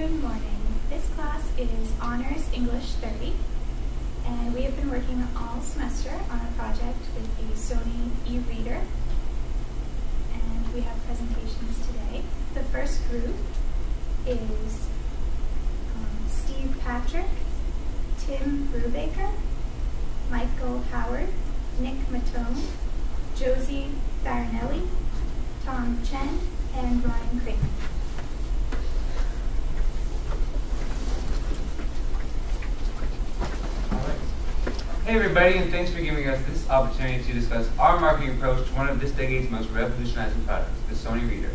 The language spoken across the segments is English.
Good morning. This class is Honors English 30, and we have been working all semester on a project with the Sony e-reader, and we have presentations today. The first group is Steve Patrick, Tim Brubaker, Michael Howard, Nick Matone, Josie Farinelli, Tom Chen, and Ryan Kramer. Hey everybody, and thanks for giving us this opportunity to discuss our marketing approach to one of this decade's most revolutionizing products, the Sony Reader.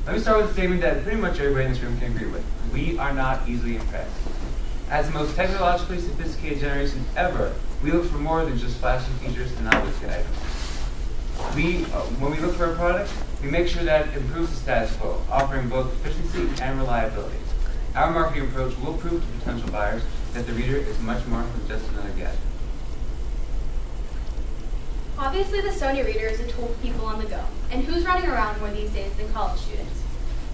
Let me start with a statement that pretty much everybody in this room can agree with. We are not easily impressed. As the most technologically sophisticated generation ever, we look for more than just flashy features and obvious items. When we look for a product, we make sure that it improves the status quo, offering both efficiency and reliability. Our marketing approach will prove to potential buyers that the Reader is much more than just another gadget. Obviously, the Sony Reader is a tool for people on the go, and who's running around more these days than college students?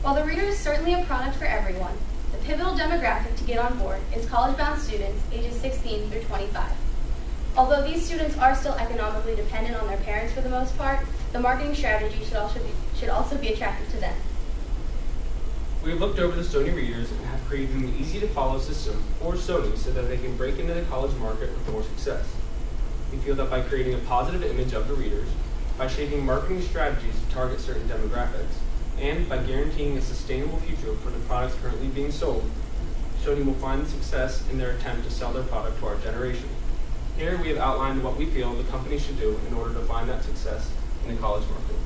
While the Reader is certainly a product for everyone, the pivotal demographic to get on board is college-bound students ages 16 through 25. Although these students are still economically dependent on their parents for the most part, the marketing strategy should also be attractive to them. We have looked over the Sony Readers and have created an easy-to-follow system for Sony so that they can break into the college market with more success. We feel that by creating a positive image of the readers, by shaping marketing strategies to target certain demographics, and by guaranteeing a sustainable future for the products currently being sold, Sony will find success in their attempt to sell their product to our generation. Here we have outlined what we feel the company should do in order to find that success in the college market.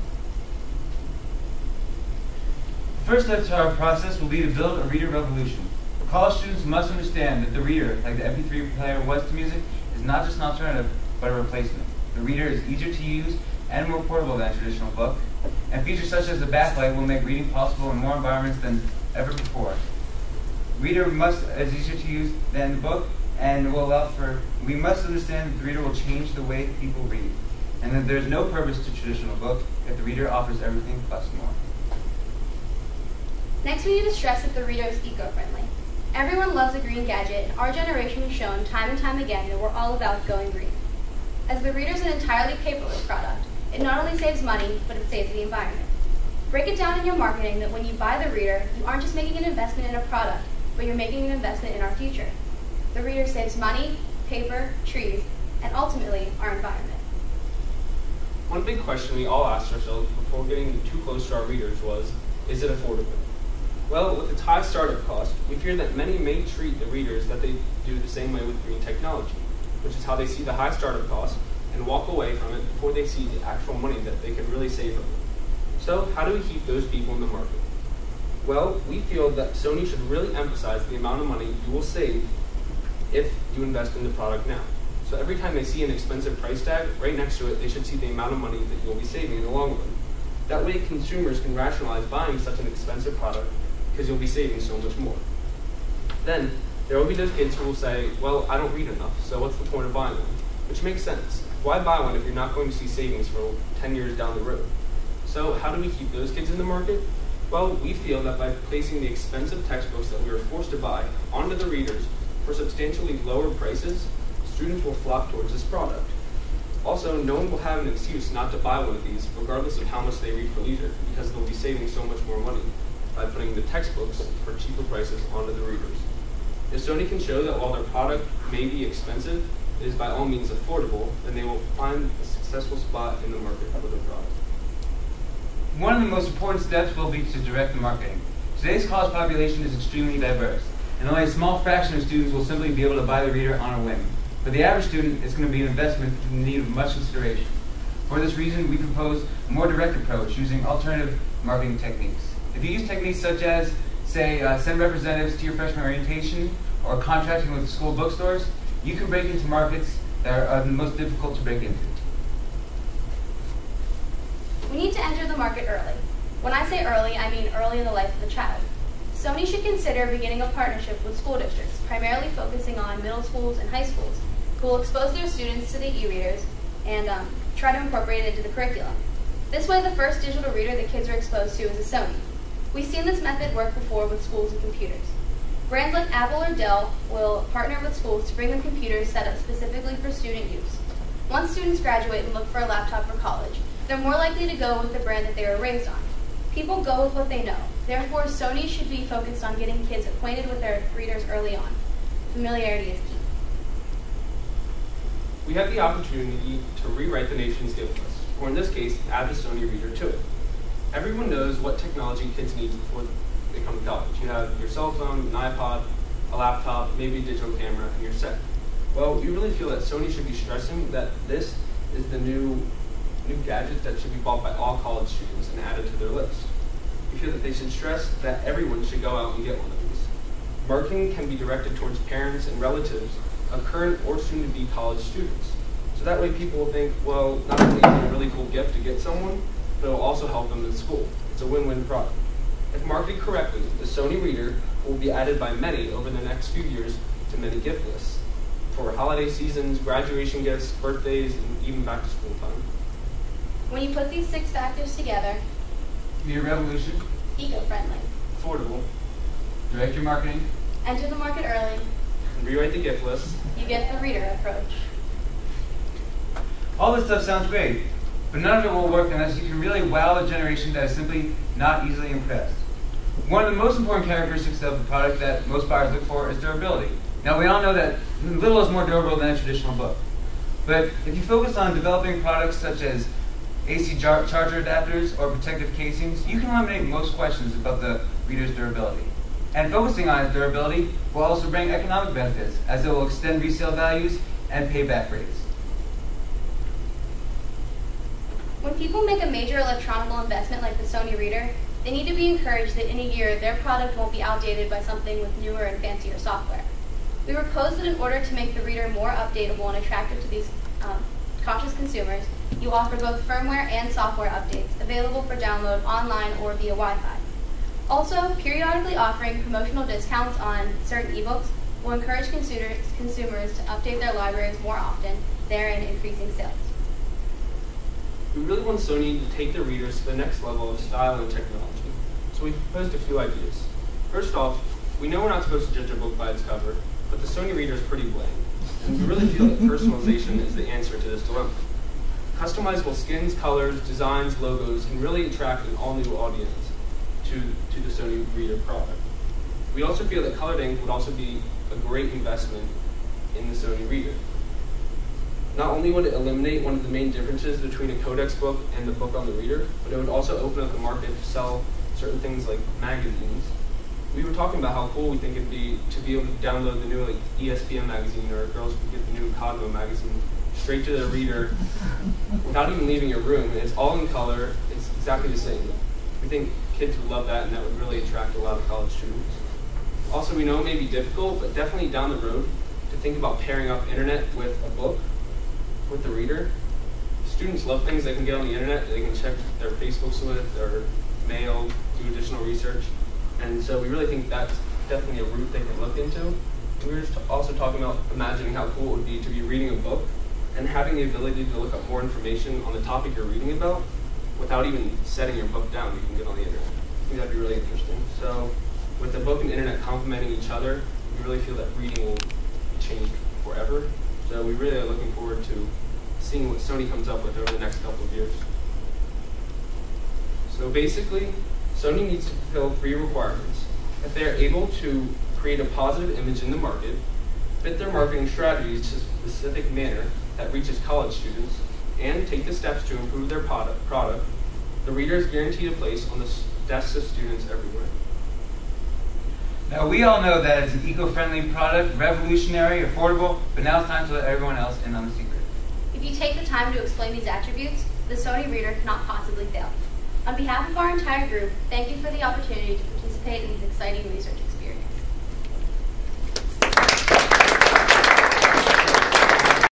The first step to our process will be to build a reader revolution. College students must understand that the Reader, like the MP3 player was to music, is not just an alternative, but a replacement. The Reader is easier to use and more portable than a traditional book, and features such as the backlight will make reading possible in more environments than ever before. Reader is easier to use than the book, and we must understand that the Reader will change the way people read, and that there's no purpose to traditional book if the Reader offers everything plus more. Next, we need to stress that the Reader is eco-friendly. Everyone loves a green gadget, and our generation has shown time and time again that we're all about going green. As the Reader is an entirely paperless product, it not only saves money, but it saves the environment. Break it down in your marketing that when you buy the Reader, you aren't just making an investment in a product, but you're making an investment in our future. The Reader saves money, paper, trees, and ultimately our environment. One big question we all asked ourselves before getting too close to our readers was, is it affordable? Well, with its high startup cost, we fear that many may treat the readers that they do the same way with green technology, which is how they see the high startup cost and walk away from it before they see the actual money that they can really save from it. So how do we keep those people in the market? Well, we feel that Sony should really emphasize the amount of money you will save if you invest in the product now. So every time they see an expensive price tag, right next to it, they should see the amount of money that you'll be saving in the long run. That way consumers can rationalize buying such an expensive product because you'll be saving so much more. Then, there will be those kids who will say, well, I don't read enough, so what's the point of buying one? Which makes sense. Why buy one if you're not going to see savings for 10 years down the road? So how do we keep those kids in the market? Well, we feel that by placing the expensive textbooks that we are forced to buy onto the readers for substantially lower prices, students will flock towards this product. Also, no one will have an excuse not to buy one of these, regardless of how much they read for leisure, because they'll be saving so much more money by putting the textbooks for cheaper prices onto the readers. If Sony can show that while their product may be expensive, it is by all means affordable, then they will find a successful spot in the market for their product. One of the most important steps will be to direct the marketing. Today's college population is extremely diverse, and only a small fraction of students will simply be able to buy the Reader on a whim. For the average student, it's going to be an investment in need of much consideration. For this reason, we propose a more direct approach using alternative marketing techniques. If you use techniques such as, say, send representatives to your freshman orientation or contracting with school bookstores, you can break into markets that are the most difficult to break into. We need to enter the market early. When I say early, I mean early in the life of the child. Sony should consider beginning a partnership with school districts, primarily focusing on middle schools and high schools, who will expose their students to the e-readers and try to incorporate it into the curriculum. This way, the first digital reader the kids are exposed to is a Sony. We've seen this method work before with schools and computers. Brands like Apple or Dell will partner with schools to bring them computers set up specifically for student use. Once students graduate and look for a laptop for college, they're more likely to go with the brand that they were raised on. People go with what they know. Therefore, Sony should be focused on getting kids acquainted with their readers early on. Familiarity is key. We have the opportunity to rewrite the nation's gift list, or in this case, add the Sony Reader to it. Everyone knows what technology kids need before they come to college. You have your cell phone, an iPod, a laptop, maybe a digital camera, and you're set. Well, we really feel that Sony should be stressing that this is the new gadget that should be bought by all college students and added to their list. We feel that they should stress that everyone should go out and get one of these. Marketing can be directed towards parents and relatives of current or soon-to-be college students. So that way people will think, well, not only is it a really cool gift to get someone, but it will also help them in school. It's a win-win product. If marketed correctly, the Sony Reader will be added by many over the next few years to many gift lists for holiday seasons, graduation gifts, birthdays, and even back to school time. When you put these 6 factors together, Be a revolution, eco-friendly, Affordable, direct your marketing, enter the market early, and rewrite the gift list. you get the reader approach. all this stuff sounds great, but none of it will work unless you can really wow a generation that is simply not easily impressed. One of the most important characteristics of the product that most buyers look for is durability. Now, we all know that little is more durable than a traditional book. But if you focus on developing products such as AC charger adapters or protective casings, you can eliminate most questions about the reader's durability. And focusing on its durability will also bring economic benefits, as it will extend resale values and payback rates. When people make a major electronic investment like the Sony Reader, they need to be encouraged that in a year their product won't be outdated by something with newer and fancier software. We propose that in order to make the Reader more updatable and attractive to these cautious consumers, you offer both firmware and software updates available for download online or via Wi-Fi. Also, periodically offering promotional discounts on certain ebooks will encourage consumers to update their libraries more often, therein increasing sales. We really want Sony to take their readers to the next level of style and technology. So we proposed a few ideas. First off, we know we're not supposed to judge a book by its cover, but the Sony Reader is pretty bland. And we really feel that personalization is the answer to this dilemma. Customizable skins, colors, designs, logos can really attract an all-new audience to the Sony Reader product. We also feel that colored ink would also be a great investment in the Sony Reader. Not only would it eliminate one of the main differences between a codex book and the book on the reader, but it would also open up the market to sell certain things like magazines. We were talking about how cool we think it'd be to be able to download the new ESPN magazine, or girls could get the new Cosmo magazine straight to their reader without even leaving your room. And it's all in color. It's exactly the same. We think kids would love that, and that would really attract a lot of college students. Also, we know it may be difficult, but definitely down the road, to think about pairing up internet with a book, with the reader. Students love things they can get on the internet. They can check their Facebooks with, their mail, do additional research. And so we really think that's definitely a route they can look into. We were just also talking about imagining how cool it would be to be reading a book and having the ability to look up more information on the topic you're reading about without even setting your book down. You can get on the internet. I think that'd be really interesting. So with the book and internet complementing each other, we really feel that reading will change forever. So we really are looking forward to seeing what Sony comes up with over the next couple of years. So basically, Sony needs to fulfill 3 requirements. If they are able to create a positive image in the market, fit their marketing strategies to a specific manner that reaches college students, and take the steps to improve their product, the Reader is guaranteed a place on the desks of students everywhere. Now, we all know that it's an eco-friendly product, revolutionary, affordable, but now it's time to let everyone else in on the secret. If you take the time to explain these attributes, the Sony Reader cannot possibly fail. On behalf of our entire group, thank you for the opportunity to participate in this exciting research experience.